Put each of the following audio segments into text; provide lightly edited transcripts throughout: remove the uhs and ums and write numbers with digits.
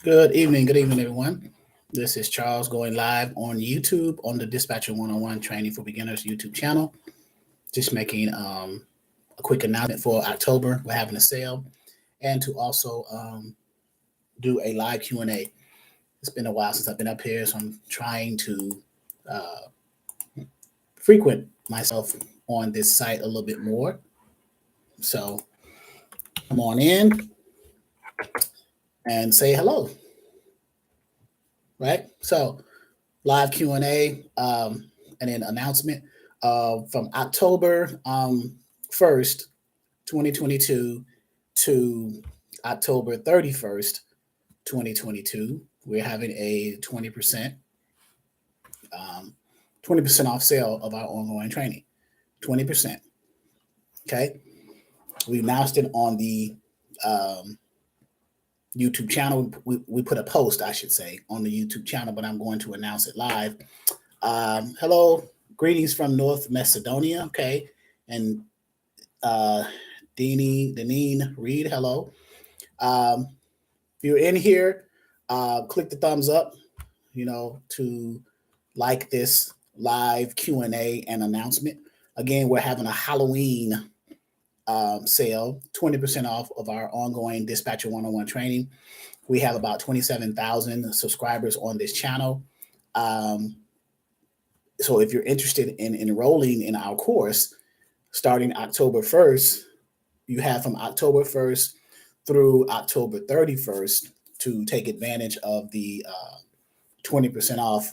Good evening, everyone. This is Charles going live on YouTube on the Dispatcher 101 Training for Beginners YouTube channel. Just making a quick announcement for October. We're having a sale, and to also do a live Q&A. It's been a while since I've been up here, so I'm trying to uh, frequent myself on this site a little bit more. So come on in and say hello, right? So live Q&A, and then announcement from October 1st, 2022 to October 31st, 2022. We're having a um, 20% off sale of our ongoing training. 20%. Okay. We announced it on the um, YouTube channel. We put a post, I should say, on the YouTube channel, but I'm going to announce it live. Hello, greetings from North Macedonia. Okay, and uh, Deneen Reed. Hello. If you're in here, click the thumbs up. To like this live Q&A and announcement. Again, we're having a Halloween sale, 20% off of our ongoing Dispatcher 101 training. We have about 27,000 subscribers on this channel. So if you're interested in enrolling in our course, starting October 1st, you have from October 1st through October 31st to take advantage of the 20% off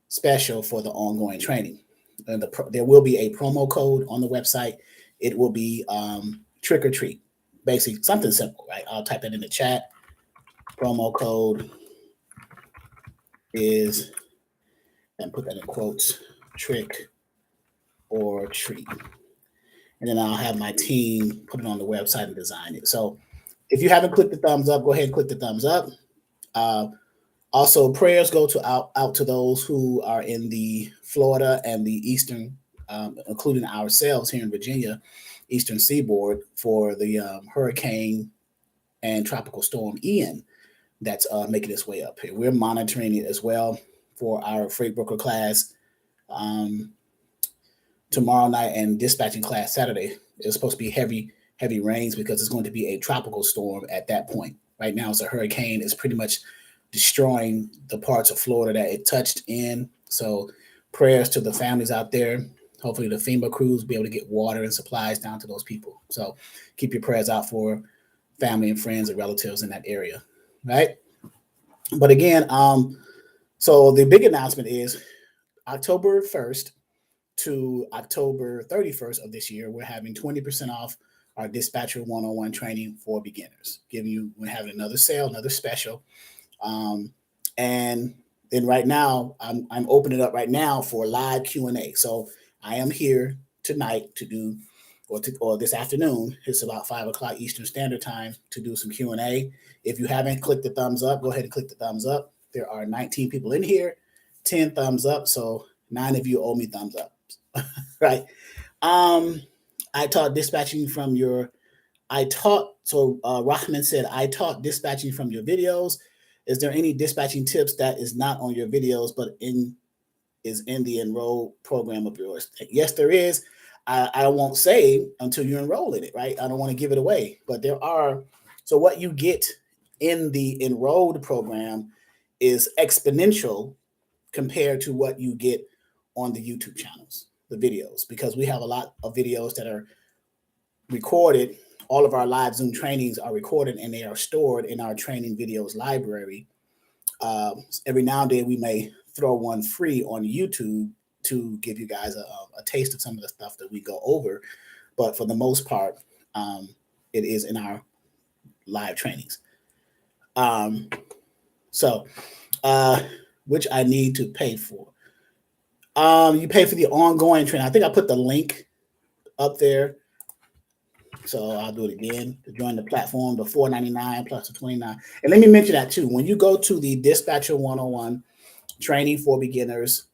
special for the ongoing training. And there will be a promo code on the website. It will be trick or treat, basically something simple, right? I'll type it in the chat. Promo code is, and put that in quotes, trick or treat. And then I'll have my team put it on the website and design it. So if you haven't clicked the thumbs up, go ahead and click the thumbs up. Also, prayers go out to those who are in the Florida and the Eastern, including ourselves here in Virginia, Eastern Seaboard, for the hurricane and tropical storm Ian that's making its way up here. We're monitoring it as well for our freight broker class tomorrow night and dispatching class Saturday. It's supposed to be heavy rains because it's going to be a tropical storm at that point. Right now, it's a hurricane. It's pretty much destroying the parts of Florida that it touched in. So prayers to the families out there. Hopefully the FEMA crews will be able to get water and supplies down to those people. So keep your prayers out for family and friends and relatives in that area, right? But again, so the big announcement is October 1st to October 31st of this year, we're having 20% off our Dispatcher 101 training for beginners. We're having another sale, another special. And then right now, I'm opening up right now for live Q&A. So I am here tonight to do, or this afternoon, it's about 5 o'clock Eastern Standard Time, to do some Q&A. If you haven't clicked the thumbs up, go ahead and click the thumbs up. There are 19 people in here, 10 thumbs up. So 9 of you owe me thumbs up, right? I taught dispatching from your, Rahman said, I taught dispatching from your videos. Is there any dispatching tips that is not on your videos, but is in the enroll program of yours? Yes, there is. I won't say until you enroll in it, right? I don't want to give it away, but there are. So what you get in the enrolled program is exponential compared to what you get on the YouTube channels, the videos, because we have a lot of videos that are recorded. All of our live Zoom trainings are recorded and they are stored in our training videos library. Every now and then we may throw one free on YouTube to give you guys a taste of some of the stuff that we go over. But for the most part, it is in our live trainings. Which I need to pay for. You pay for the ongoing training. I think I put the link up there. So I'll do it again to join the platform, the $4.99 plus the $29. And let me mention that too. When you go to the Dispatcher 101 training for beginners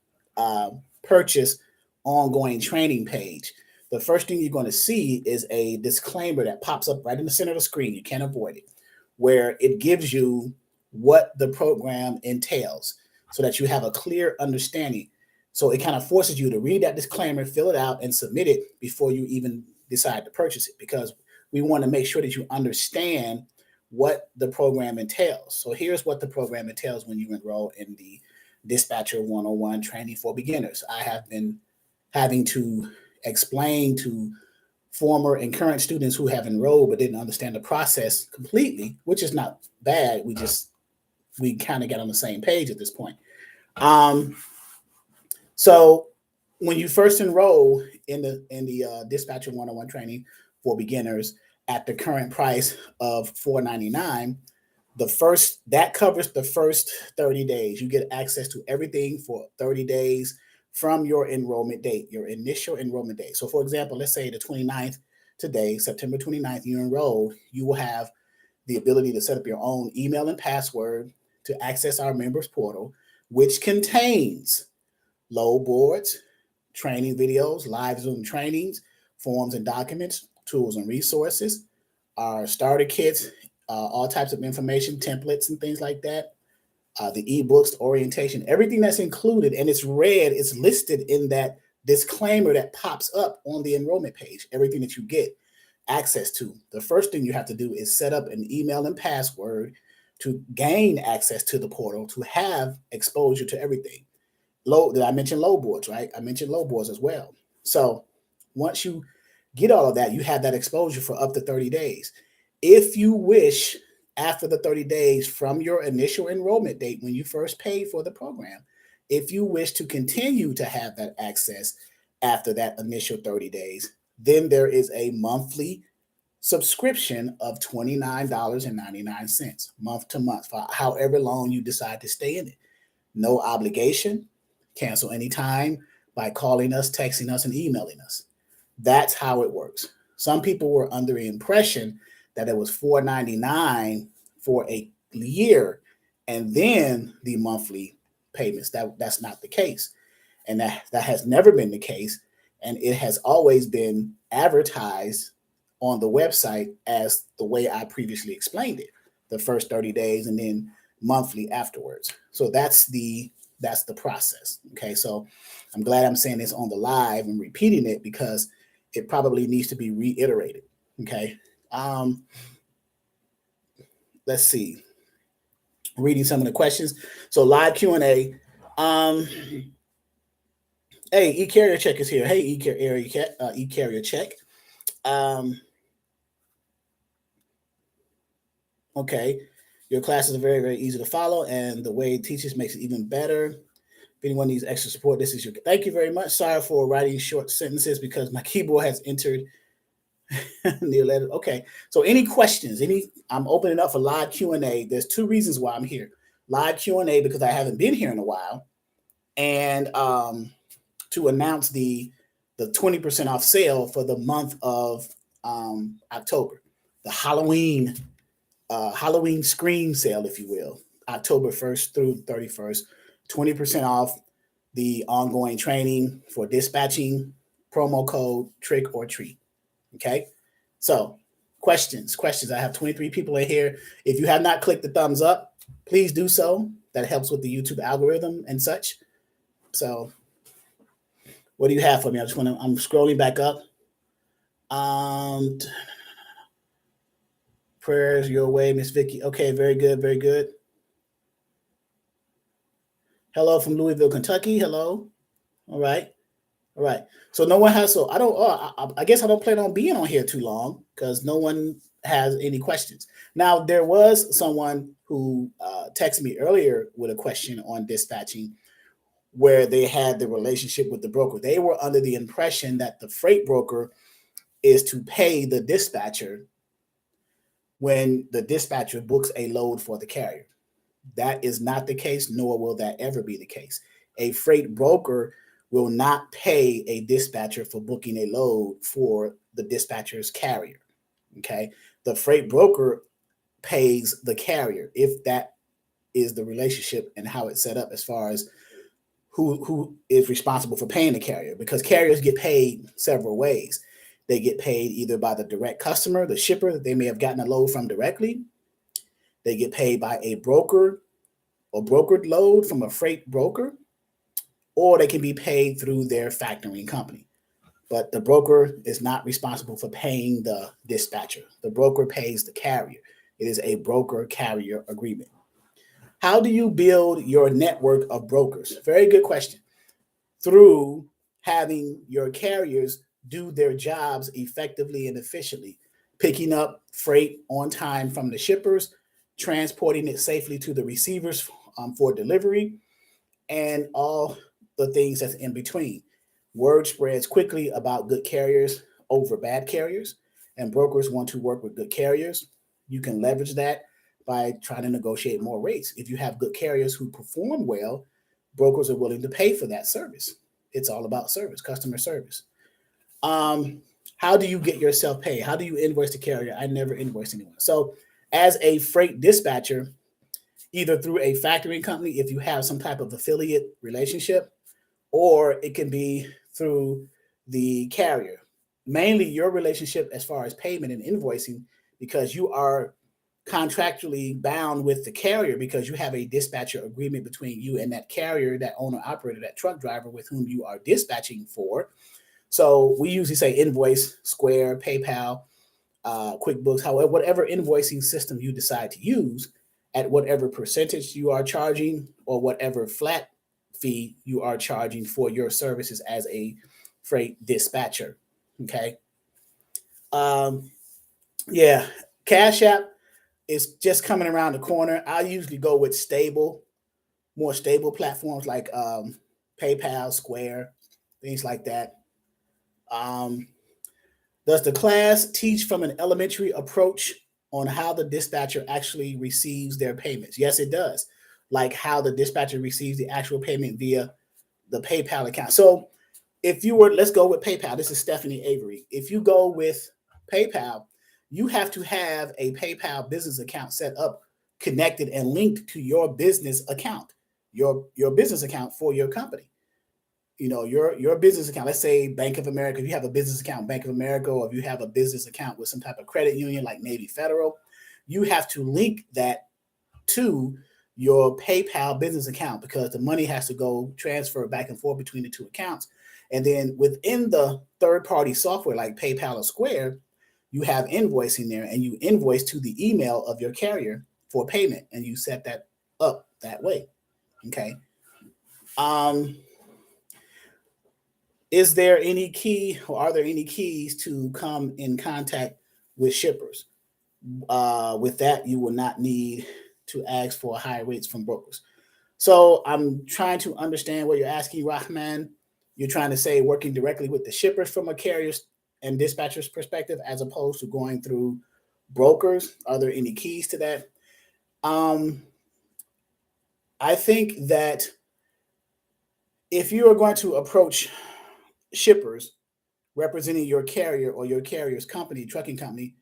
purchase ongoing training page, the first thing you're going to see is a disclaimer that pops up right in the center of the screen. You can't avoid it, where it gives you what the program entails so that you have a clear understanding. So it kind of forces you to read that disclaimer, fill it out, and submit it before you even decide to purchase it, because we want to make sure that you understand what the program entails. So here's what the program entails when you enroll in the Dispatcher 101 training for beginners. I have been having to explain to former and current students who have enrolled but didn't understand the process completely, which is not bad. We kind of get on the same page at this point. So when you first enroll in the Dispatcher 101 training for beginners at the current price of $4.99, that covers the first 30 days. You get access to everything for 30 days from your enrollment date, your initial enrollment date. So for example, let's say the 29th today, September 29th, you enrolled, you will have the ability to set up your own email and password to access our members portal, which contains load boards, training videos, live Zoom trainings, forms and documents, tools and resources, our starter kits, all types of information, templates and things like that, the ebooks, the orientation, everything that's included, and it's listed in that disclaimer that pops up on the enrollment page, everything that you get access to. The first thing you have to do is set up an email and password to gain access to the portal, to have exposure to everything. Did I mention load boards, right? I mentioned load boards as well. So once you get all of that, you have that exposure for up to 30 days. If you wish, after the 30 days from your initial enrollment date, when you first paid for the program, if you wish to continue to have that access after that initial 30 days, then there is a monthly subscription of $29.99 month to month for however long you decide to stay in it. No obligation. Cancel anytime by calling us, texting us, and emailing us. That's how it works. Some people were under the impression that it was $4.99 for a year and then the monthly payments. That's not the case. And that has never been the case. And it has always been advertised on the website as the way I previously explained it, the first 30 days and then monthly afterwards. So that's the process. Okay, so I'm glad I'm saying this on the live and repeating it because it probably needs to be reiterated. Okay, let's see. Reading some of the questions. So live Q&A. Hey, E-Carrier Check is here. Hey, E-Carrier Check. Okay, your classes are very, very easy to follow, and the way it teaches makes it even better. If anyone needs extra support, this is your. Thank you very much. Sorry for writing short sentences because my keyboard has entered the letter. Okay, so any questions? I'm opening up for live Q&A. There's two reasons why I'm here. Live Q&A because I haven't been here in a while, and to announce the 20% off sale for the month of October, the Halloween screen sale, if you will, October 1st through 31st, 20% off the ongoing training for dispatching, promo code trick or treat. Okay, so questions. I have 23 people in here. If you have not clicked the thumbs up, please do so. That helps with the YouTube algorithm and such. So what do you have for me? I'm scrolling back up. Prayers your way, Miss Vicky. Okay, very good, very good. Hello from Louisville, Kentucky. Hello. All right. So no one has. So I don't. I guess I don't plan on being on here too long because no one has any questions. Now there was someone who texted me earlier with a question on dispatching, where they had the relationship with the broker. They were under the impression that the freight broker is to pay the dispatcher when the dispatcher books a load for the carrier. That is not the case, nor will that ever be the case. A freight broker will not pay a dispatcher for booking a load for the dispatcher's carrier. Okay, the freight broker pays the carrier if that is the relationship and how it's set up as far as who is responsible for paying the carrier, because carriers get paid several ways. They get paid either by the direct customer, the shipper that they may have gotten a load from directly. They get paid by a broker or brokered load from a freight broker, or they can be paid through their factoring company. But the broker is not responsible for paying the dispatcher. The broker pays the carrier. It is a broker-carrier agreement. How do you build your network of brokers? Very good question. Through having your carriers do their jobs effectively and efficiently, picking up freight on time from the shippers, transporting it safely to the receivers for delivery, and all the things that's in between. Word spreads quickly about good carriers over bad carriers, and brokers want to work with good carriers. You can leverage that by trying to negotiate more rates. If you have good carriers who perform well, brokers are willing to pay for that service. It's all about service, customer service. How do you get yourself paid? How do you invoice the carrier? I never invoice anyone. So as a freight dispatcher, either through a factoring company, if you have some type of affiliate relationship, or it can be through the carrier. Mainly your relationship as far as payment and invoicing, because you are contractually bound with the carrier because you have a dispatcher agreement between you and that carrier, that owner operator, that truck driver with whom you are dispatching for. So we usually say invoice, Square, PayPal, QuickBooks, however, whatever invoicing system you decide to use, at whatever percentage you are charging or whatever flat fee you are charging for your services as a freight dispatcher. Okay. Yeah. Cash App is just coming around the corner. I usually go with more stable platforms like PayPal, Square, things like that. Does the class teach from an elementary approach on how the dispatcher actually receives their payments? Yes, it does. Like how the dispatcher receives the actual payment via the PayPal account. So if you were, let's go with PayPal. This is Stephanie Avery. If you go with PayPal, you have to have a PayPal business account set up, connected and linked to your business account, your business account for your company. You know, your business account, let's say Bank of America, if you have a business account, Bank of America, or if you have a business account with some type of credit union like Navy Federal, you have to link that to your PayPal business account because the money has to go transfer back and forth between the two accounts. And then within the third-party software like PayPal or Square, you have invoicing there and you invoice to the email of your carrier for payment and you set that up that way. Okay. Is there any key or are there any keys to come in contact with shippers? With that, you will not need to ask for high rates from brokers. So I'm trying to understand what you're asking, Rahman. You're trying to say working directly with the shippers from a carrier's and dispatcher's perspective, as opposed to going through brokers. Are there any keys to that? I think that if you are going to approach shippers representing your carrier or your carrier's company, trucking company,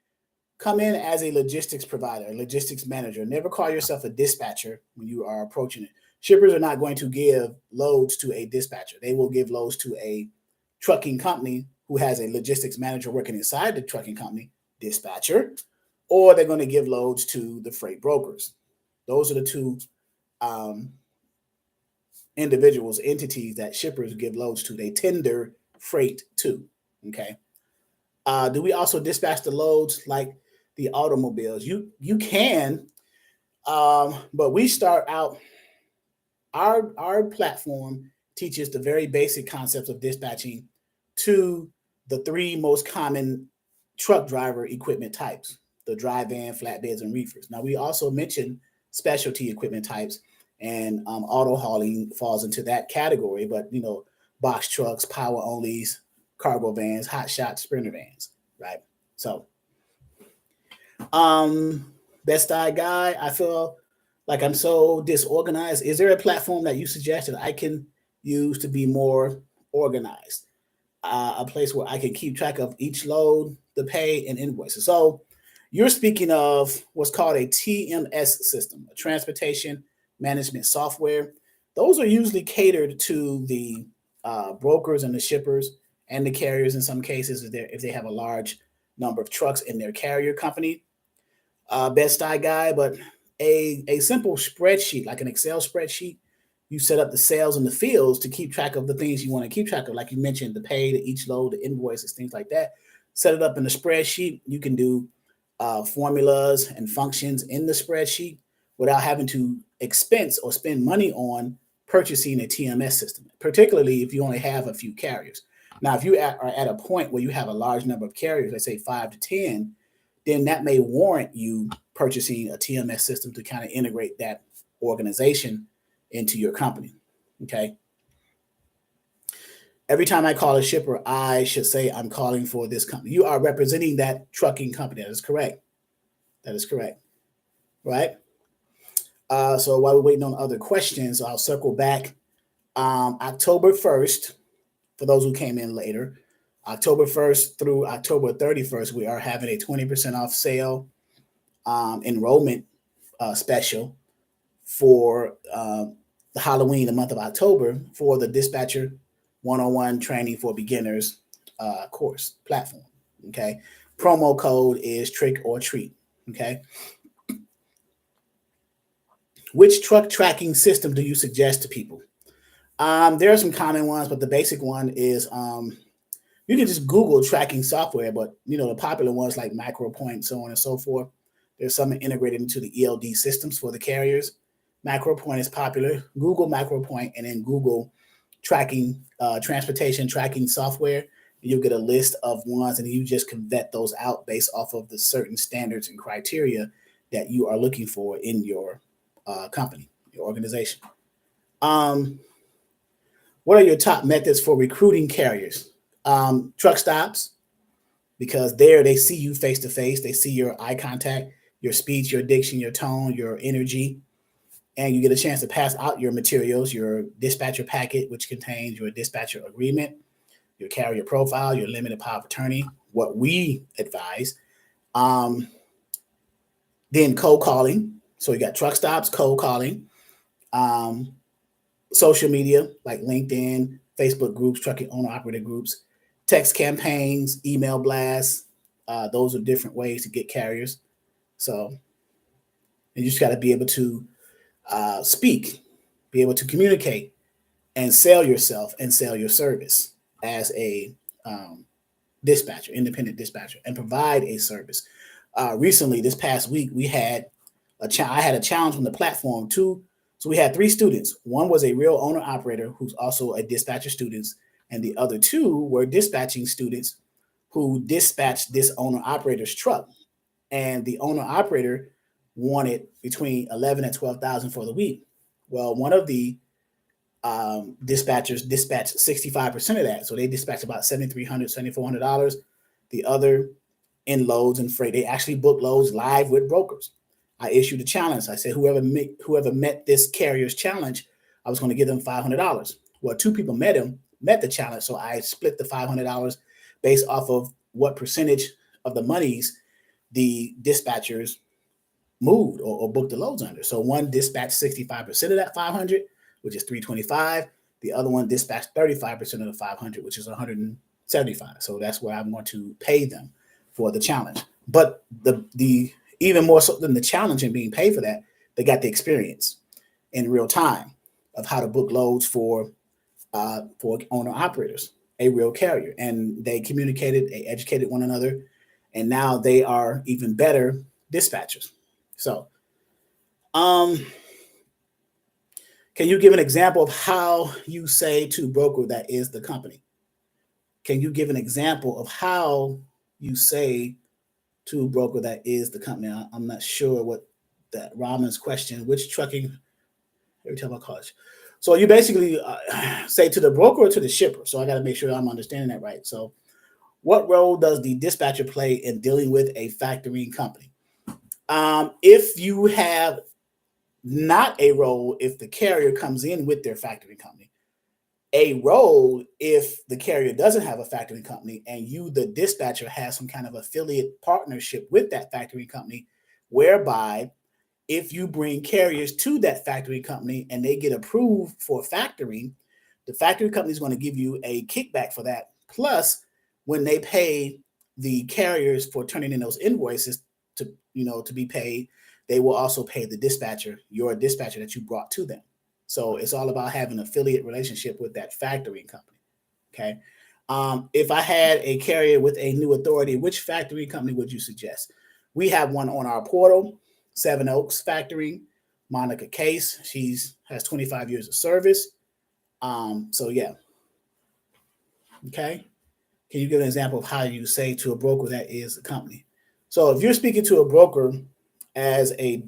come in as a logistics provider, a logistics manager. Never call yourself a dispatcher when you are approaching it. Shippers are not going to give loads to a dispatcher. They will give loads to a trucking company who has a logistics manager working inside the trucking company, dispatcher, or they're going to give loads to the freight brokers. Those are the two individuals, entities that shippers give loads to. They tender freight to. Okay. Do we also dispatch the loads like the automobiles? You can, but we start out. Our platform teaches the very basic concepts of dispatching to the three most common truck driver equipment types: the dry van, flatbeds, and reefers. Now we also mentioned specialty equipment types, and auto hauling falls into that category. But you know, box trucks, power onlys, cargo vans, hot shot, sprinter vans, right? So, best eye guy, I feel like I'm so disorganized. Is there a platform that you suggest that I can use to be more organized? A place where I can keep track of each load, the pay, and invoices. So you're speaking of what's called a TMS system, a transportation management software. Those are usually catered to the brokers and the shippers and the carriers in some cases if they have a large number of trucks in their carrier company. Best Eye Guy, but a simple spreadsheet, like an Excel spreadsheet. You set up the sales and the fields to keep track of the things you want to keep track of, like you mentioned, the pay, the each load, the invoices, things like that. Set it up in the spreadsheet. You can do formulas and functions in the spreadsheet without having to expense or spend money on purchasing a TMS system, particularly if you only have a few carriers. Now, if you are at a point where you have a large number of carriers, let's say 5 to 10, then that may warrant you purchasing a TMS system to kind of integrate that organization into your company. Okay. Every time I call a shipper, I should say I'm calling for this company. You are representing that trucking company. That is correct. That is correct. Right. So while we're waiting on other questions, I'll circle back. October 1st, for those who came in later, October 1st through October 31st, we are having a 20% off sale enrollment special for the Halloween, the month of October, for the Dispatcher 101 Training for Beginners course platform. Okay. Promo code is trick or treat. Okay. Which truck tracking system do you suggest to people? There are some common ones, but the basic one is you can just Google tracking software, but the popular ones like MacroPoint, so on and so forth. There's some integrated into the ELD systems for the carriers. MacroPoint is popular. Google MacroPoint and then Google tracking, transportation tracking software. You'll get a list of ones, and you just can vet those out based off of the certain standards and criteria that you are looking for in your company, your organization. What are your top methods for recruiting carriers? Truck stops, because there they see you face to face. They see your eye contact, your speech, your diction, your tone, your energy, and you get a chance to pass out your materials, your dispatcher packet, which contains your dispatcher agreement, your carrier profile, your limited power of attorney, what we advise. Then cold calling. So you got truck stops, cold calling, social media like LinkedIn, Facebook groups, trucking owner operator groups, text campaigns, email blasts. Those are different ways to get carriers. So you just got to be able to speak, be able to communicate, and sell yourself and sell your service as a dispatcher, independent dispatcher, and provide a service. Recently, this past week, we had I had a challenge from the platform too. So we had 3 students. One was a real owner operator who's also a dispatcher student, and the other 2 were dispatching students who dispatched this owner operator's truck. And the owner operator wanted between 11 and 12,000 for the week. Well, one of the dispatchers dispatched 65% of that. So they dispatched about $7,300, $7,400. The other in loads and freight, they actually booked loads live with brokers. I issued a challenge. I said, whoever met this carrier's challenge, I was going to give them $500. Well, 2 people met the challenge. So I split the $500 based off of what percentage of the monies the dispatchers moved or booked the loads under. So one dispatched 65% of that 500, which is 325. The other one dispatched 35% of the 500, which is 175. So that's where I'm going to pay them for the challenge. But the even more so than the challenge and being paid for that, they got the experience in real time of how to book loads for owner operators, a real carrier. And they communicated, they educated one another, and now they are even better dispatchers. So, can you give an example of how you say to broker that is the company? Can you give an example of how you say to broker that is the company? I'm not sure what that Raman's question, which trucking, every time I call it. So you basically say to the broker or to the shipper. So I got to make sure I'm understanding that right. So what role does the dispatcher play in dealing with a factoring company? If you have not a role, if the carrier comes in with their factoring company, a role if the carrier doesn't have a factoring company and you, the dispatcher, has some kind of affiliate partnership with that factoring company, whereby if you bring carriers to that factoring company and they get approved for factoring, the factoring company is going to give you a kickback for that. Plus, when they pay the carriers for turning in those invoices to be paid, they will also pay the dispatcher, your dispatcher that you brought to them. So it's all about having an affiliate relationship with that factoring company. Okay. If I had a carrier with a new authority, which factoring company would you suggest? We have one on our portal, Seven Oaks Factoring, Monica Case. She has 25 years of service. So yeah. Okay. Can you give an example of how you say to a broker that is a company? So if you're speaking to a broker as a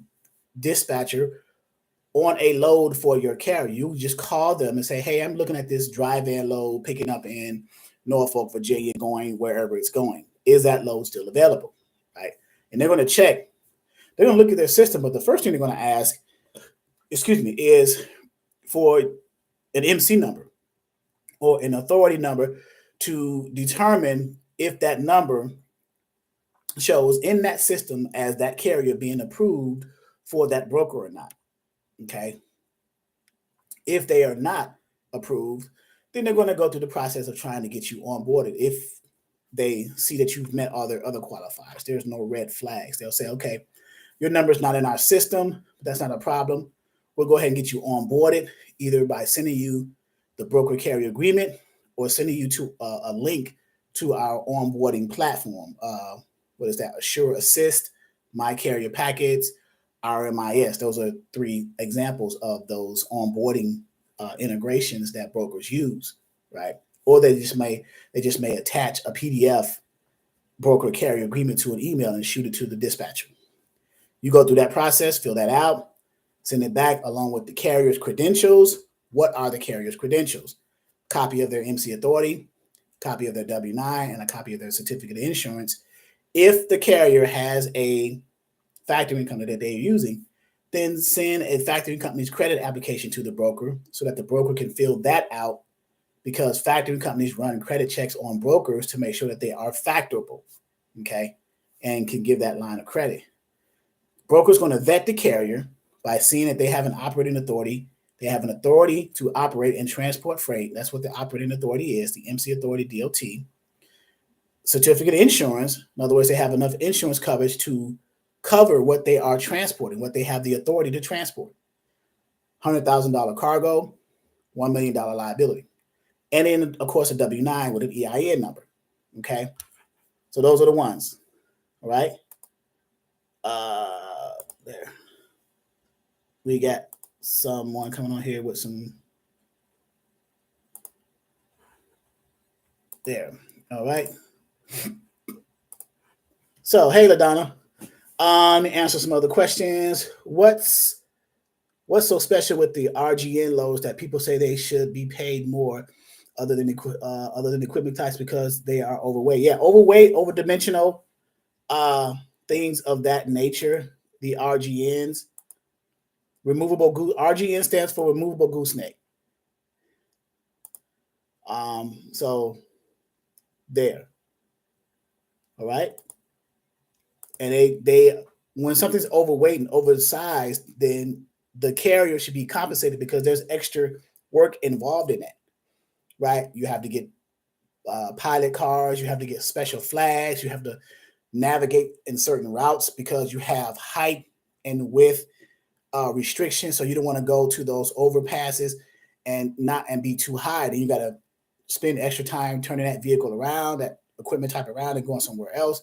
dispatcher on a load for your carrier, you just call them and say, hey, I'm looking at this dry van load picking up in Norfolk, Virginia, going wherever it's going. Is that load still available? Right. And they're going to check. They're going to look at their system, but the first thing they're going to ask, is for an MC number or an authority number to determine if that number shows in that system as that carrier being approved for that broker or not. Okay. If they are not approved, then they're going to go through the process of trying to get you onboarded. If they see that you've met all their other qualifiers, there's no red flags. They'll say, okay, your number's not in our system. That's not a problem. We'll go ahead and get you onboarded either by sending you the broker carrier agreement or sending you to a link to our onboarding platform. What is that? Assure Assist, My Carrier Packets, RMIS. Those are 3 examples of those onboarding integrations that brokers use, right? Or they just may attach a PDF broker carrier agreement to an email and shoot it to the dispatcher. You go through that process, fill that out, send it back along with the carrier's credentials. What are the carrier's credentials? Copy of their MC authority, copy of their W-9, and a copy of their certificate of insurance. If the carrier has a factoring company that they're using, then send a factoring company's credit application to the broker so that the broker can fill that out, because factoring companies run credit checks on brokers to make sure that they are factorable, okay, and can give that line of credit. Broker's going to vet the carrier by seeing that they have an operating authority. They have an authority to operate and transport freight. That's what the operating authority is, the MC authority DOT. Certificate of insurance. In other words, they have enough insurance coverage to cover what they are transporting, what they have the authority to transport. $100,000 cargo, $1 million liability. And then, of course, a W-9 with an EIN number. Okay. So those are the ones. All right. There. We got someone coming on here with some. There. All right. So, hey, LaDonna. Let me answer some other questions. What's so special with the RGN loads that people say they should be paid more other than equipment types because they are overweight? Yeah, overweight, overdimensional, things of that nature. The RGNs, removable goose. RGN stands for removable gooseneck. So there. All right. And they when something's overweight and oversized, then the carrier should be compensated because there's extra work involved in that, right? You have to get pilot cars, you have to get special flags, you have to navigate in certain routes because you have height and width restrictions. So you don't want to go to those overpasses and be too high. Then you got to spend extra time turning that vehicle around, that equipment type around, and going somewhere else.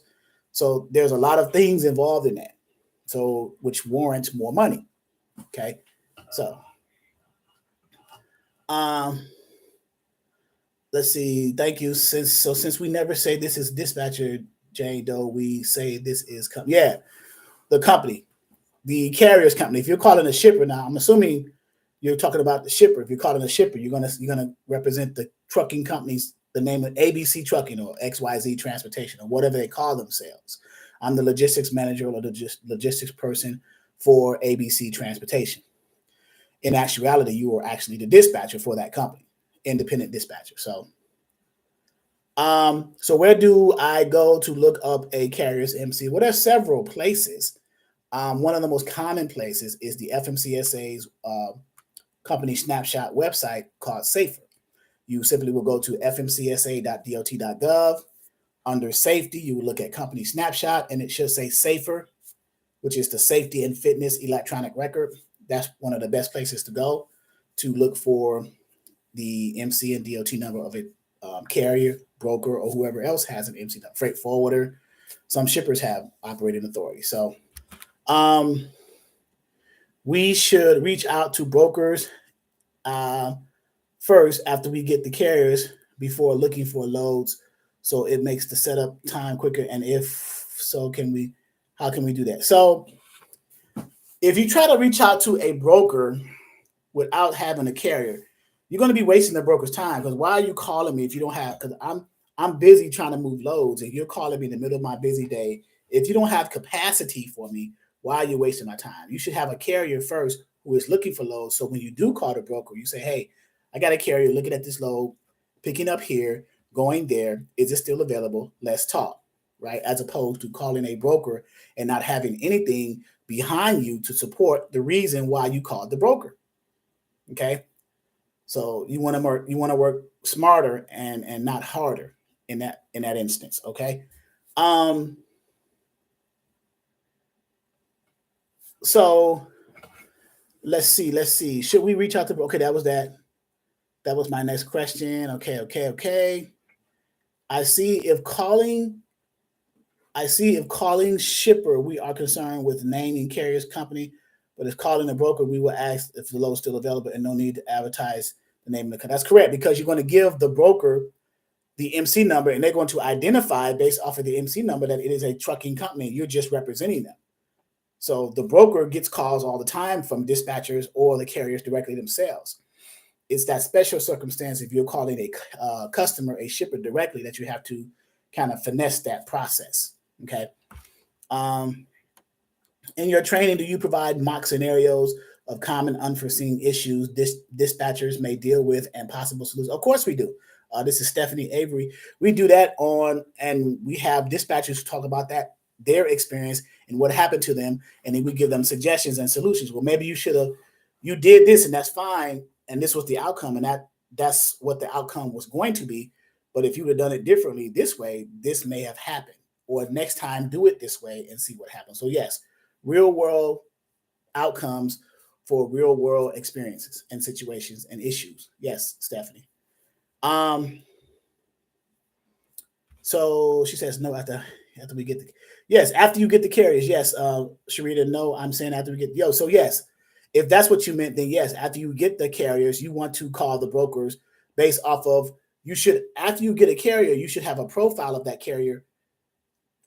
So there's a lot of things involved in that. So which warrants more money. Okay. So let's see. Thank you. Since we never say this is dispatcher Jane Doe, we say this is the company, the carrier's company. If you're calling a shipper now, I'm assuming you're talking about the shipper. If you're calling a shipper, you're gonna represent the trucking companies, the name of ABC Trucking or XYZ Transportation or whatever they call themselves. I'm the logistics manager or the logistics person for ABC Transportation. In actuality, you are actually the dispatcher for that company, independent dispatcher. So where do I go to look up a carrier's MC? Well, there's several places. One of the most common places is the FMCSA's company snapshot website called Safer. You simply will go to fmcsa.dot.gov. Under safety, you will look at company snapshot and it should say Safer. which is the Safety and Fitness Electronic Record. That's one of the best places to go to look for the MC and DOT number of a carrier, broker, or whoever else has an MC number. Freight forwarder. Some shippers have operating authority. So we should reach out to brokers first after we get the carriers before looking for loads. So it makes the setup time quicker. And if so, how can we do that? So if you try to reach out to a broker without having a carrier, you're going to be wasting the broker's time, because why are you calling me if you don't have, because I'm busy trying to move loads and you're calling me in the middle of my busy day. If you don't have capacity for me, why are you wasting my time? You should have a carrier first who is looking for loads. So when you do call the broker, you say, hey, I got a carrier looking at this load, picking up here, going there. Is it still available? Let's talk, right? As opposed to calling a broker and not having anything behind you to support the reason why you called the broker. Okay. So you want to work smarter and not harder in that instance. Okay. So let's see. Should we reach out to, okay, that was my next question. Okay. I see if calling shipper, we are concerned with naming carrier's company, but if calling a broker, we will ask if the load is still available and no need to advertise the name of the company. That's correct, because you're going to give the broker the MC number and they're going to identify based off of the MC number that it is a trucking company. You're just representing them. So the broker gets calls all the time from dispatchers or the carriers directly themselves. It's that special circumstance if you're calling a customer, a shipper directly, that you have to kind of finesse that process. Okay. In your training, do you provide mock scenarios of common unforeseen issues dispatchers may deal with and possible solutions? Of course we do. This is Stephanie Avery. We do that and we have dispatchers talk about that, their experience and what happened to them. And then we give them suggestions and solutions. Well, maybe you did this and that's fine. And this was the outcome. And that's what the outcome was going to be. But if you would have done it differently this way, this may have happened. Or next time, do it this way and see what happens. So yes, real world outcomes for real world experiences and situations and issues. Yes, Stephanie. So she says no after we get after you get the carriers. Yes, Sharita, no, I'm saying after we get so yes, if that's what you meant, then yes, after you get the carriers, you want to call the brokers based off of, after you get a carrier, you should have a profile of that carrier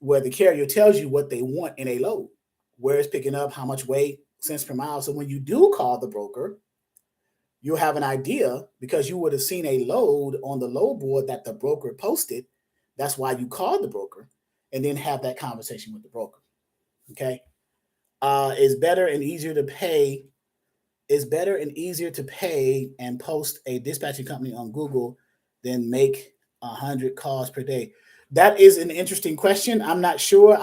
where the carrier tells you what they want in a load, where it's picking up, how much weight, cents per mile. So when you do call the broker, you'll have an idea because you would have seen a load on the load board that the broker posted. That's why you called the broker, and then have that conversation with the broker. Okay. It's better and easier to pay and post a dispatching company on Google than make 100 calls per day. That is an interesting question. I'm not sure.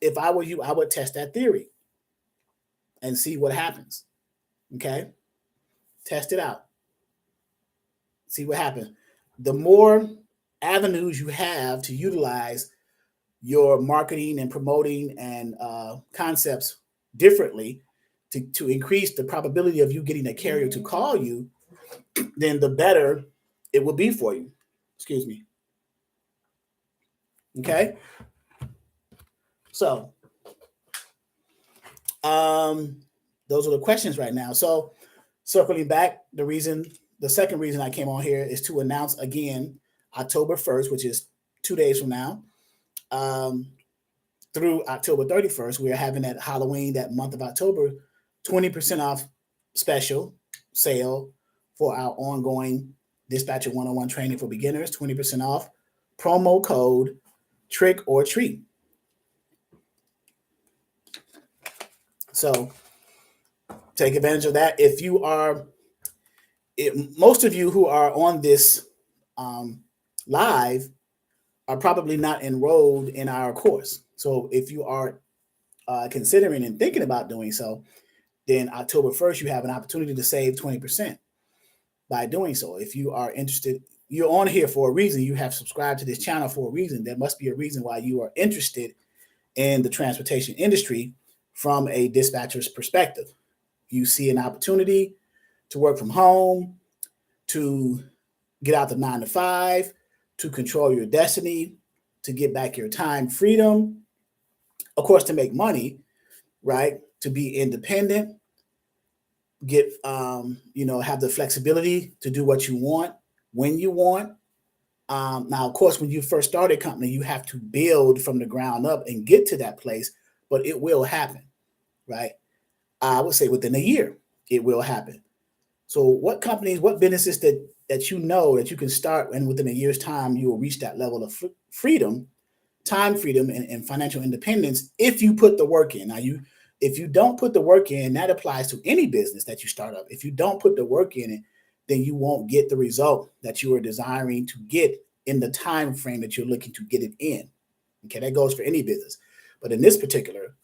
If I were you, I would test that theory and see what happens. Okay. Test it out. See what happens. The more avenues you have to utilize your marketing and promoting and concepts differently to increase the probability of you getting a carrier to call you, then the better it will be for you. Excuse me. Okay. So those are the questions right now. So circling back, the second reason I came on here is to announce again, October 1st, which is 2 days from now, through October 31st, we are having that Halloween, that month of October, 20% off special sale for our ongoing Dispatcher 101 training for beginners, 20% off, promo code trick or treat. So take advantage of that. Most of you who are on this live are probably not enrolled in our course. So if you are considering and thinking about doing so, then October 1st, you have an opportunity to save 20% by doing so. If you are interested, you're on here for a reason. You have subscribed to this channel for a reason. There must be a reason why you are interested in the transportation industry from a dispatcher's perspective. You see an opportunity to work from home, to get out the 9 to 5, to control your destiny, to get back your time freedom, of course, to make money, right? To be independent, get, have the flexibility to do what you want when you want. Now, of course, when you first start a company, you have to build from the ground up and get to that place, but it will happen, right? I would say within a year, it will happen. So what companies, what businesses that you know that you can start and within a year's time, you will reach that level of freedom, time freedom, and financial independence if you put the work in. Now, if you don't put the work in, that applies to any business that you start up. If you don't put the work in it, then you won't get the result that you are desiring to get in the time frame that you're looking to get it in. Okay, that goes for any business. But in this particular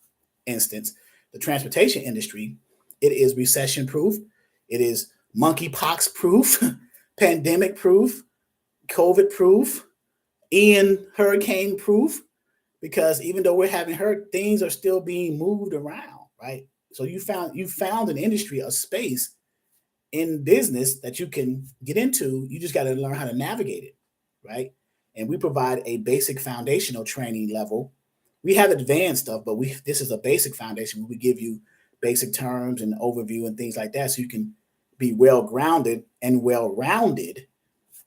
instance, the transportation industry, it is recession proof. It is monkeypox proof, pandemic proof, COVID proof, Ian hurricane proof, because even though we're having hurt, things are still being moved around, right? So you found an industry, a space in business that you can get into. You just got to learn how to navigate it, right? And we provide a basic foundational training level. We have advanced stuff, but this is a basic foundation. We give you basic terms and overview and things like that, so you can be well grounded and well rounded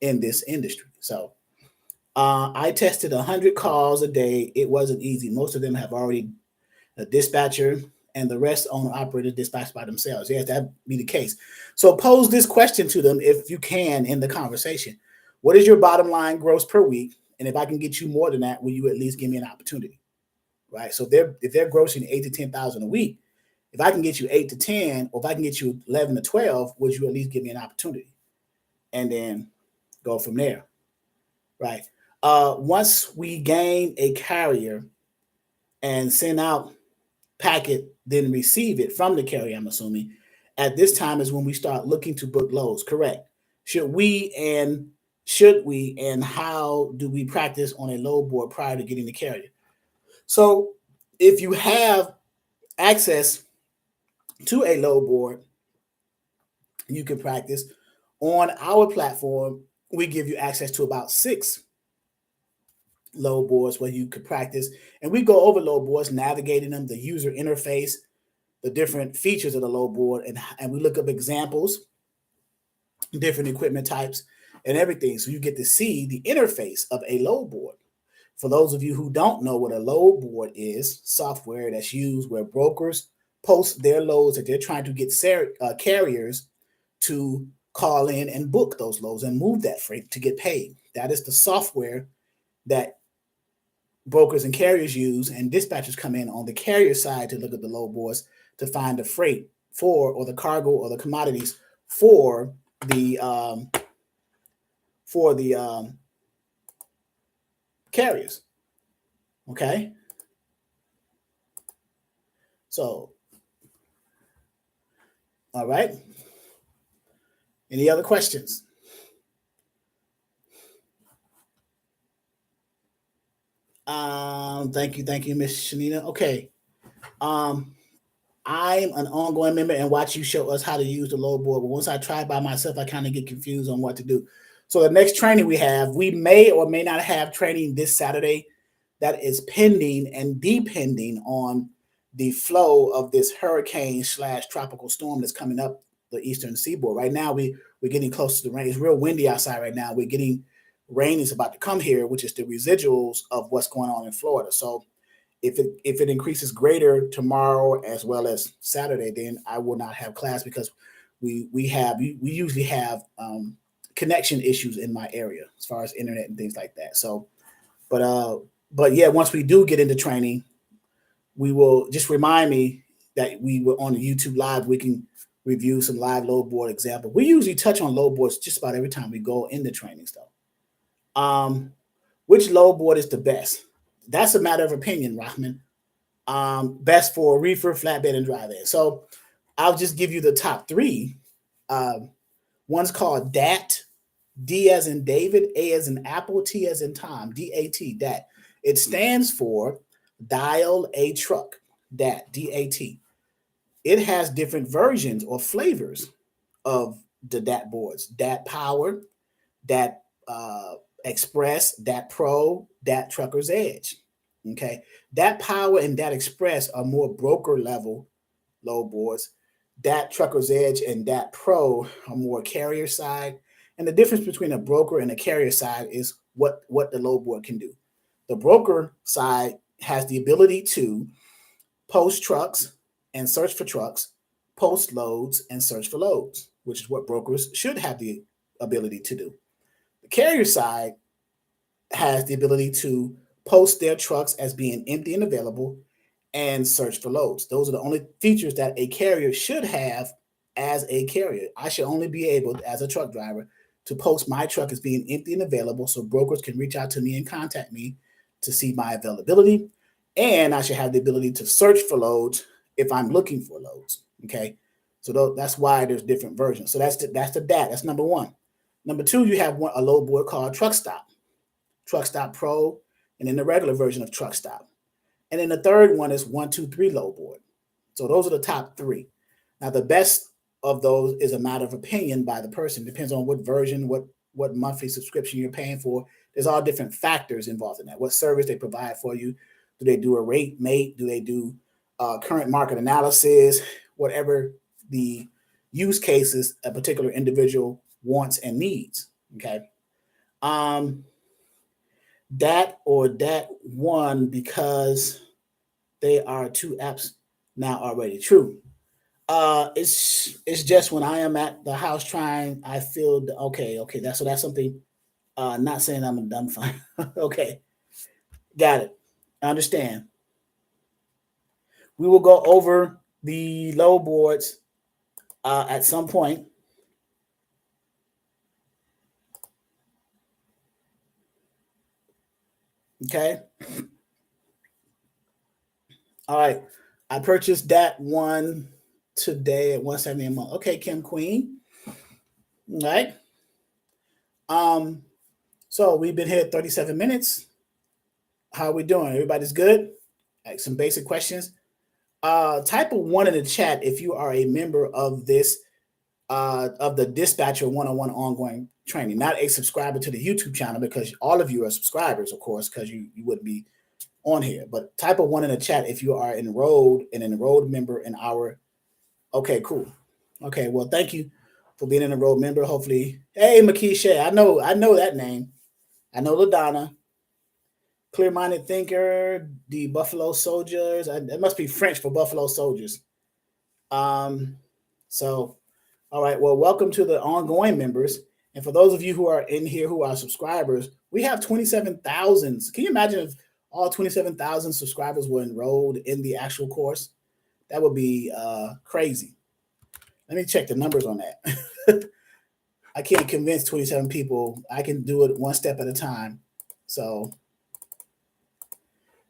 in this industry. So I tested 100 calls a day. It wasn't easy. Most of them have already a dispatcher, and the rest owner operator dispatch by themselves. Yes, that be the case. So pose this question to them if you can in the conversation. What is your bottom line gross per week? And if I can get you more than that, will you at least give me an opportunity? Right. So if they're grossing 8 to 10,000 a week, if I can get you 8 to 10, or if I can get you 11 to 12, would you at least give me an opportunity? And then go from there. Right. Once we gain a carrier and send out packet, then receive it from the carrier, I'm assuming, at this time is when we start looking to book loads. Correct. Should we and how do we practice on a load board prior to getting the carrier? So if you have access to a load board, you can practice. On our platform, we give you access to about 6 load boards where you could practice. And we go over load boards, navigating them, the user interface, the different features of the load board, and we look up examples, different equipment types, and everything. So you get to see the interface of a load board. For those of you who don't know what a load board is, software that's used where brokers post their loads that they're trying to get carriers to call in and book those loads and move that freight to get paid. That is the software that brokers and carriers use, and dispatchers come in on the carrier side to look at the load boards to find the freight for, or the cargo or the commodities for the carriers. Okay. So, all right. Any other questions? Thank you, Miss Shanina. Okay. I'm an ongoing member and watch you show us how to use the load board. But once I try by myself, I kind of get confused on what to do. So the next training we may or may not have training this Saturday. That is pending and depending on the flow of this hurricane/tropical storm that's coming up the eastern seaboard. Right now, we're getting close to the rain. It's real windy outside right now. We're getting rain is about to come here, which is the residuals of what's going on in Florida. So if it increases greater tomorrow as well as Saturday, then I will not have class, because we usually have connection issues in my area as far as internet and things like that. So, but yeah, once we do get into training, we will just remind me that we were on the YouTube live. We can review some live load board example. We usually touch on load boards just about every time we go into training stuff. Which load board is the best? That's a matter of opinion, Rahman. Best for reefer, flatbed, and dry van. So I'll just give you the top 3. One's called DAT, D as in David, A as in Apple, T as in Tom, DAT, DAT. It stands for dial a truck. DAT, D-A-T. It has different versions or flavors of the DAT boards. DAT Power, DAT Express, DAT Pro, DAT Trucker's Edge. Okay, DAT Power and DAT Express are more broker level load boards. DAT Trucker's Edge and DAT Pro are more carrier side. And the difference between a broker and a carrier side is what the load board can do. The broker side has the ability to post trucks and search for trucks, post loads and search for loads, which is what brokers should have the ability to do. The carrier side has the ability to post their trucks as being empty and available and search for loads. Those are the only features that a carrier should have as a carrier. I should only be able, as a truck driver, to post my truck as being empty and available so brokers can reach out to me and contact me to see my availability. And I should have the ability to search for loads if I'm looking for loads. Okay, so that's why there's different versions. So that's the DAT. That's number one. Number two, you have a load board called Truck Stop Pro, and then the regular version of Truck Stop. And then the third one is 123 load board. So those are the top three. Now the best of those is a matter of opinion by the person. Depends on what version, what monthly subscription you're paying for. There's all different factors involved in that. What service they provide for you. Do they do a rate mate? Do they do current market analysis? Whatever the use cases a particular individual wants and needs. Okay. DAT or DAT one, because they are two apps now already. True. It's just when I am at the house trying, I feel okay. That's something. Not saying I'm done fine. Okay, got it. I understand. We will go over the load boards at some point. Okay. All right. I purchased that one today at $170 a month. Okay, Kim Queen. All right. So we've been here 37 minutes. How are we doing? Everybody's good? Like some basic questions. Type of one in the chat if you are a member of this of the Dispatcher 101 ongoing training, not a subscriber to the YouTube channel, because all of you are subscribers, of course, because you wouldn't be on here. But type of one in the chat if you are an enrolled member in our. Okay, cool. Okay, well, thank you for being an enrolled member. Hopefully, hey, Makisha, I know that name. I know LaDonna. Clear-minded thinker, the Buffalo Soldiers. It must be French for Buffalo Soldiers. So, all right. Well, welcome to the ongoing members. And for those of you who are in here who are subscribers, we have 27,000. Can you imagine if all 27,000 subscribers were enrolled in the actual course? That would be crazy. Let me check the numbers on that. I can't convince 27 people. I can do it one step at a time. So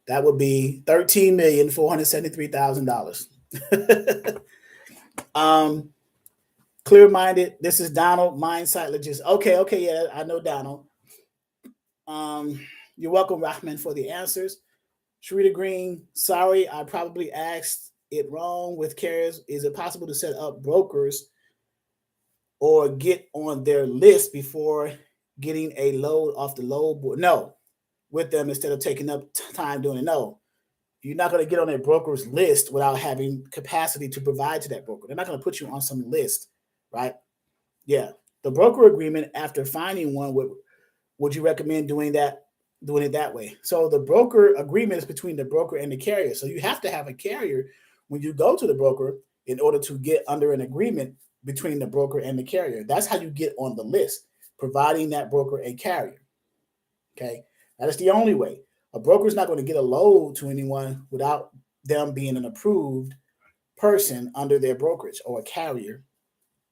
that would be $13,473,000. Clear-minded. This is Donald, Mindsight Logistics. Okay, yeah, I know Donald. You're welcome, Rahman, for the answers. Sharita Green, sorry, I probably asked it wrong with carriers. Is it possible to set up brokers or get on their list before getting a load off the load board? No, with them instead of taking up time doing it. No, you're not going to get on a broker's list without having capacity to provide to that broker. They're not going to put you on some list, right? Yeah, the broker agreement, after finding one, would you recommend doing it that way? So the broker agreement is between the broker and the carrier. So you have to have a carrier when you go to the broker in order to get under an agreement between the broker and the carrier. That's how you get on the list, providing that broker a carrier. Okay, that is the only way. A broker is not going to get a load to anyone without them being an approved person under their brokerage, or a carrier,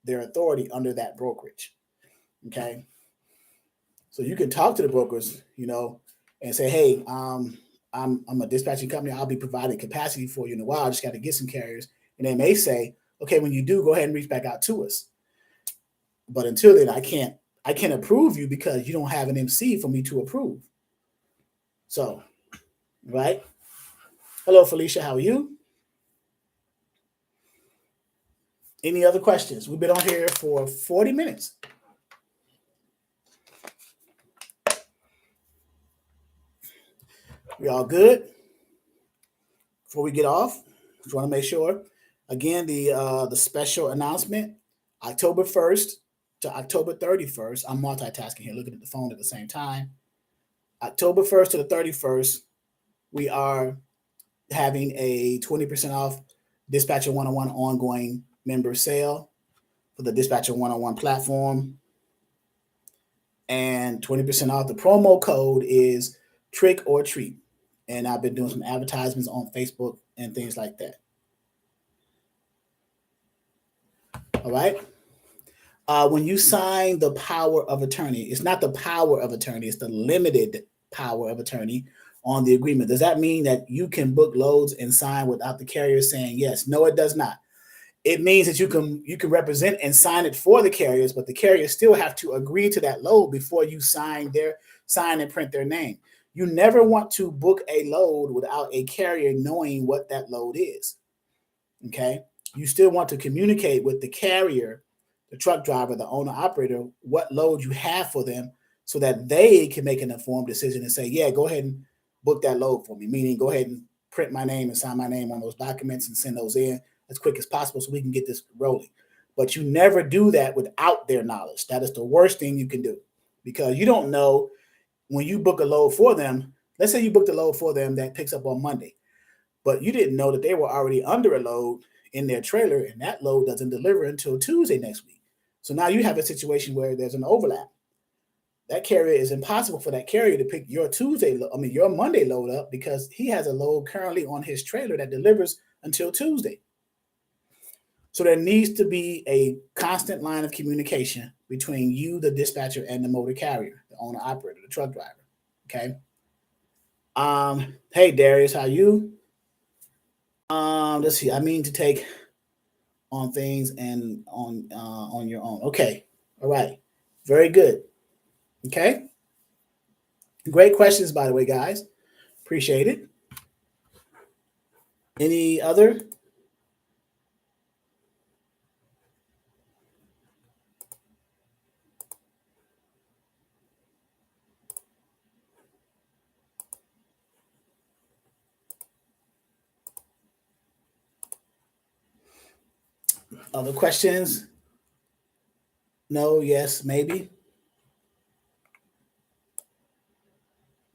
their authority under that brokerage. Okay. So you can talk to the brokers, and say, hey, I'm a dispatching company. I'll be providing capacity for you in a while. I just got to get some carriers. And they may say, okay, when you do, go ahead and reach back out to us. But until then, I can't approve you because you don't have an MC for me to approve. So, right. Hello, Felicia. How are you? Any other questions? We've been on here for 40 minutes. We all good? Before we get off, just want to make sure. Again, the special announcement, October 1st to October 31st. I'm multitasking here, looking at the phone at the same time. October 1st to the 31st, we are having a 20% off Dispatcher 101 ongoing member sale for the Dispatcher 101 platform. And 20% off. The promo code is trick or treat. And I've been doing some advertisements on Facebook and things like that. All right. When you sign the power of attorney, it's not the power of attorney, it's the limited power of attorney on the agreement. Does that mean that you can book loads and sign without the carrier saying yes? No, it does not. It means that you can represent and sign it for the carriers, but the carriers still have to agree to that load before you sign and print their name. You never want to book a load without a carrier knowing what that load is. Okay. You still want to communicate with the carrier, the truck driver, the owner operator, what load you have for them so that they can make an informed decision and say, yeah, go ahead and book that load for me. Meaning go ahead and print my name and sign my name on those documents and send those in as quick as possible so we can get this rolling. But you never do that without their knowledge. That is the worst thing you can do because you don't know when you book a load for them. Let's say you booked a load for them that picks up on Monday, but you didn't know that they were already under a load in their trailer and that load doesn't deliver until Tuesday next week. So now you have a situation where there's an overlap. That carrier is impossible for that carrier to pick your your Monday load up because he has a load currently on his trailer that delivers until Tuesday. So there needs to be a constant line of communication between you, the dispatcher, and the motor carrier, the owner operator, the truck driver. Okay. Hey Darius, how you? Let's see. I mean to take on things and on your own. Okay. All right. Very good. Okay. Great questions, by the way, guys. Appreciate it. Any other? Other questions? No, yes, maybe.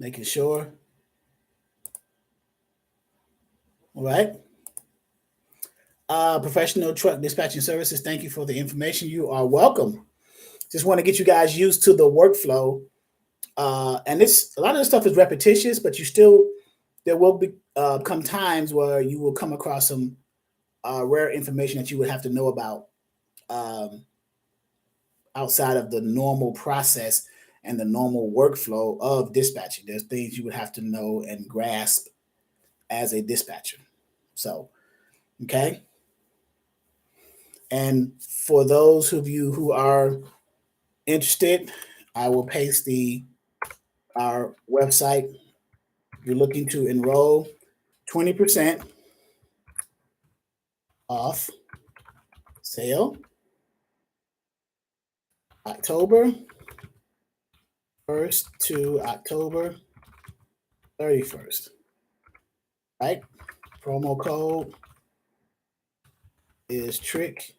Making sure. All right. Professional truck dispatching services. Thank you for the information. You are welcome. Just want to get you guys used to the workflow. And a lot of the stuff is repetitious, but there will be come times where you will come across some rare information that you would have to know about outside of the normal process and the normal workflow of dispatching. There's things you would have to know and grasp as a dispatcher. So, okay. And for those of you who are interested, I will paste our website. If you're looking to enroll, 20% off sale, October 1st to October 31st. Right? Promo code is trick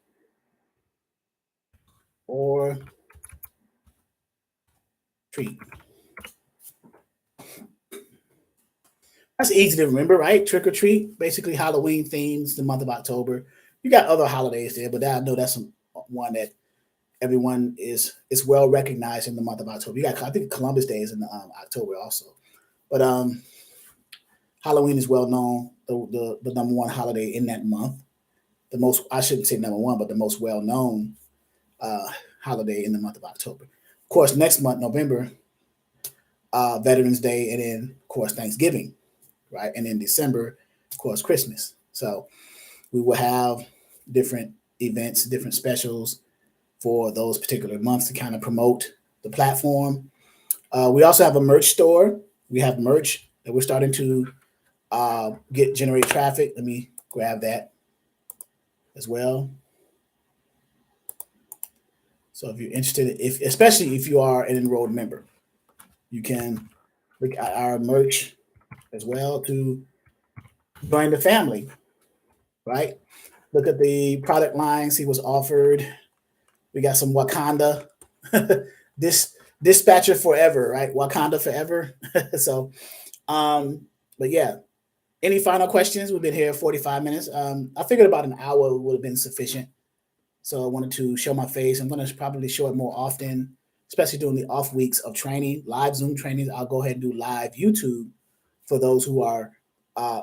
or treat. That's easy to remember, right? Trick or treat, basically Halloween themes, the month of October. You got other holidays there, but I know that's one that everyone is well recognized in the month of October. You got, I think Columbus Day is in October also, but Halloween is well known, the number one holiday in that month. The most, I shouldn't say number one, but the most well known holiday in the month of October. Of course, next month, November, Veterans Day, and then of course Thanksgiving, right? And in December, of course, Christmas. So we will have different events, different specials for those particular months to kind of promote the platform. We also have a merch store. We have merch that we're starting to generate traffic. Let me grab that as well. So if you're interested, especially if you are an enrolled member, you can look at our merch as well to join the family, right? Look at the product line, see what's offered. We got some Wakanda, this dispatcher forever, right? Wakanda forever. So, but yeah. Any final questions? We've been here 45 minutes. I figured about an hour would have been sufficient. So I wanted to show my face. I'm going to probably show it more often, especially during the off weeks of training, live Zoom trainings. I'll go ahead and do live YouTube for those who are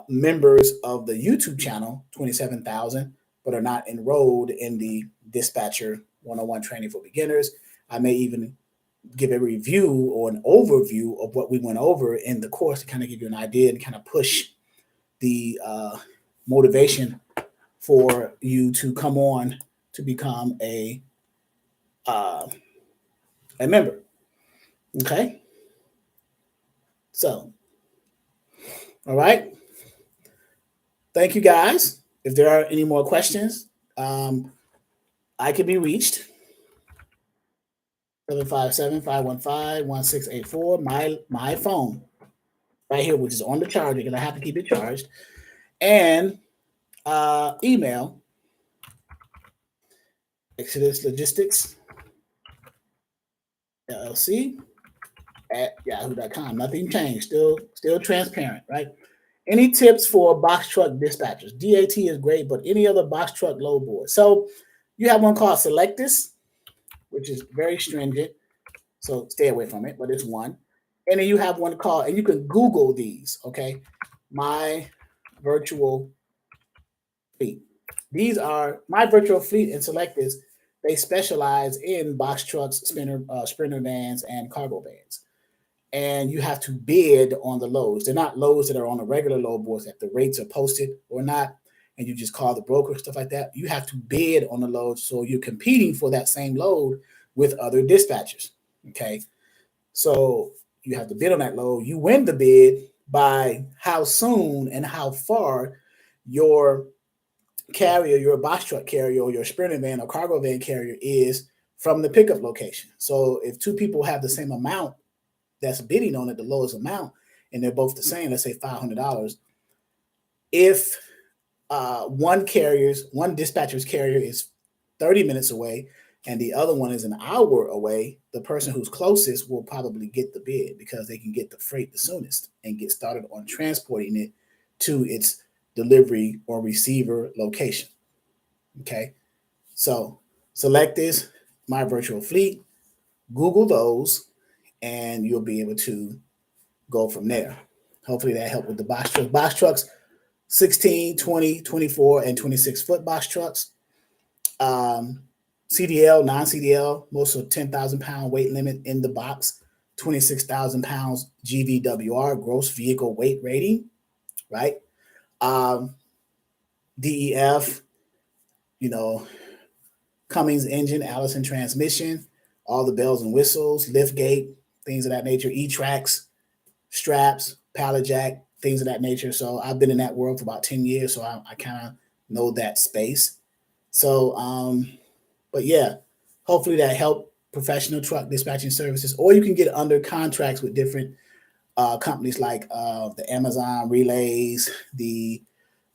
members of the YouTube channel, 27,000, but are not enrolled in the Dispatcher 101 training for beginners. I may even give a review or an overview of what we went over in the course to kind of give you an idea and kind of push the motivation for you to come on to become a member. Okay. So, all right. Thank you, guys. If there are any more questions, I can be reached 757-515-1684. My phone right here, which is on the charger because I have to keep it charged, and email exoduslogisticsllc at yahoo.com. Nothing changed. Still transparent, right? Any tips for box truck dispatchers? DAT is great, but any other box truck load board? So you have one called Selectus, which is very stringent. So stay away from it, but it's one. And then you have one called, and you can Google these, okay? My Virtual Fleet. These are My Virtual Fleet and Selectus. They specialize in box trucks, sprinter vans, and cargo vans. And you have to bid on the loads. They're not loads that are on the regular load boards that the rates are posted or not, and you just call the broker, stuff like that. You have to bid on the loads, so you're competing for that same load with other dispatchers, okay? So you have to bid on that load. You win the bid by how soon and how far your carrier, your box truck carrier, or your sprinter van or cargo van carrier is from the pickup location. So if two people have the same amount that's bidding on it, the lowest amount, and they're both the same, let's say $500. If one dispatcher's carrier is 30 minutes away and the other one is an hour away, the person who's closest will probably get the bid because they can get the freight the soonest and get started on transporting it to its delivery or receiver location. Okay, so select this, My Virtual Fleet, Google those, and you'll be able to go from there. Hopefully that helped with the box trucks. Box trucks, 16, 20, 24, and 26 foot box trucks. CDL, non-CDL, most of 10,000 pound weight limit in the box, 26,000 pounds GVWR, gross vehicle weight rating, right? DEF, Cummins engine, Allison transmission, all the bells and whistles, lift gate, things of that nature, E-tracks, straps, pallet jack, things of that nature. So I've been in that world for about 10 years, so I kind of know that space. So, but yeah, hopefully that helped professional truck dispatching services, or you can get under contracts with different companies like the Amazon relays, the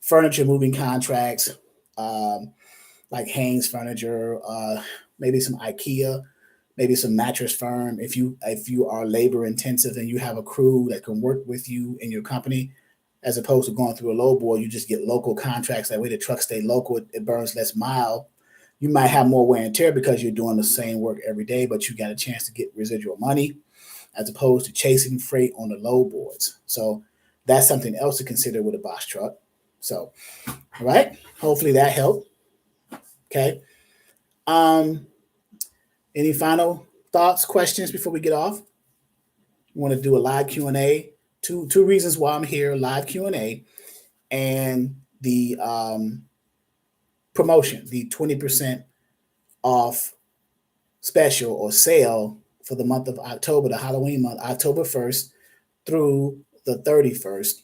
furniture moving contracts, like Haynes Furniture, maybe some IKEA, maybe some mattress firm. If you are labor intensive and you have a crew that can work with you in your company, as opposed to going through a low board, you just get local contracts. That way the trucks stay local, it burns less mile. You might have more wear and tear because you're doing the same work every day, but you got a chance to get residual money as opposed to chasing freight on the low boards. So that's something else to consider with a box truck. So, all right, hopefully that helped. Okay. Any final thoughts, questions before we get off? We want to do a live Q&A. Two reasons why I'm here: live Q&A and the promotion, the 20% off special or sale for the month of October, the Halloween month, October 1st through the 31st.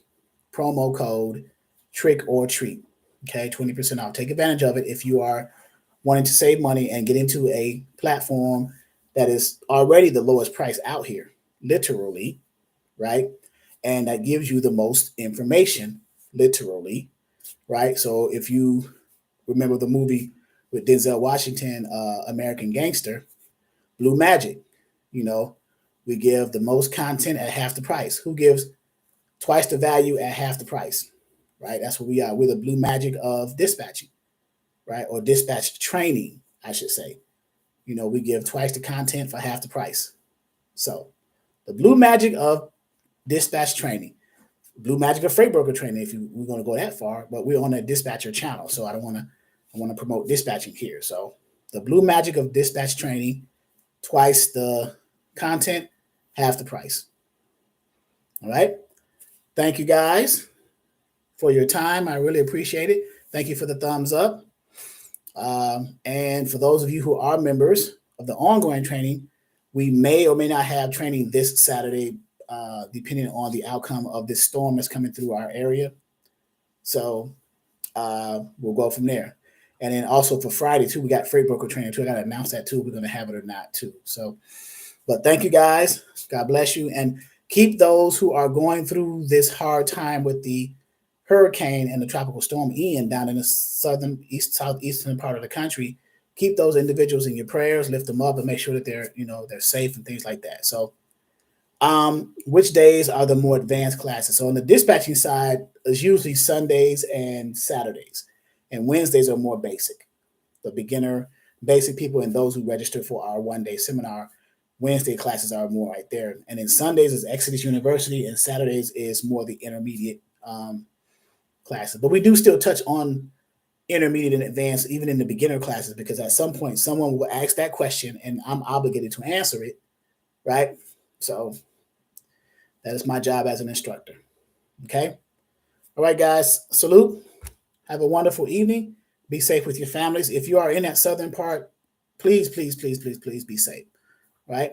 Promo code trick or treat. Okay, 20% off. Take advantage of it if you are wanting to save money and get into a platform that is already the lowest price out here, literally, right? And that gives you the most information, literally, right? So if you remember the movie with Denzel Washington, American Gangster, Blue Magic, you know, we give the most content at half the price. Who gives twice the value at half the price, right? That's what we are. We're the Blue Magic of dispatching, right? Or dispatch training, I should say. You know, we give twice the content for half the price. So the Blue Magic of dispatch training, Blue Magic of freight broker training, if we're going to go that far, but we're on a dispatcher channel. So I want to promote dispatching here. So the Blue Magic of dispatch training, twice the content, half the price. All right. Thank you guys for your time. I really appreciate it. Thank you for the thumbs up. And for those of you who are members of the ongoing training, we may or may not have training this Saturday, depending on the outcome of this storm that's coming through our area. So we'll go from there. And then also for Friday too, we got freight broker training too. I got to announce that too. We're going to have it or not too. So, but thank you guys. God bless you. And keep those who are going through this hard time with the hurricane and the tropical storm Ian down in the southeastern part of the country. Keep those individuals in your prayers, lift them up, and make sure that they're safe and things like that. So, which days are the more advanced classes? So on the dispatching side, it's usually Sundays and Saturdays, and Wednesdays are more basic. The beginner, basic people, and those who register for our one-day seminar, Wednesday classes are more right there. And then Sundays is Exodus University, and Saturdays is more the intermediate classes. But we do still touch on intermediate and advanced, even in the beginner classes, because at some point someone will ask that question and I'm obligated to answer it, right? So that is my job as an instructor. Okay. All right, guys. Salute. Have a wonderful evening. Be safe with your families. If you are in that southern part, please, please, please, please, please be safe. Right.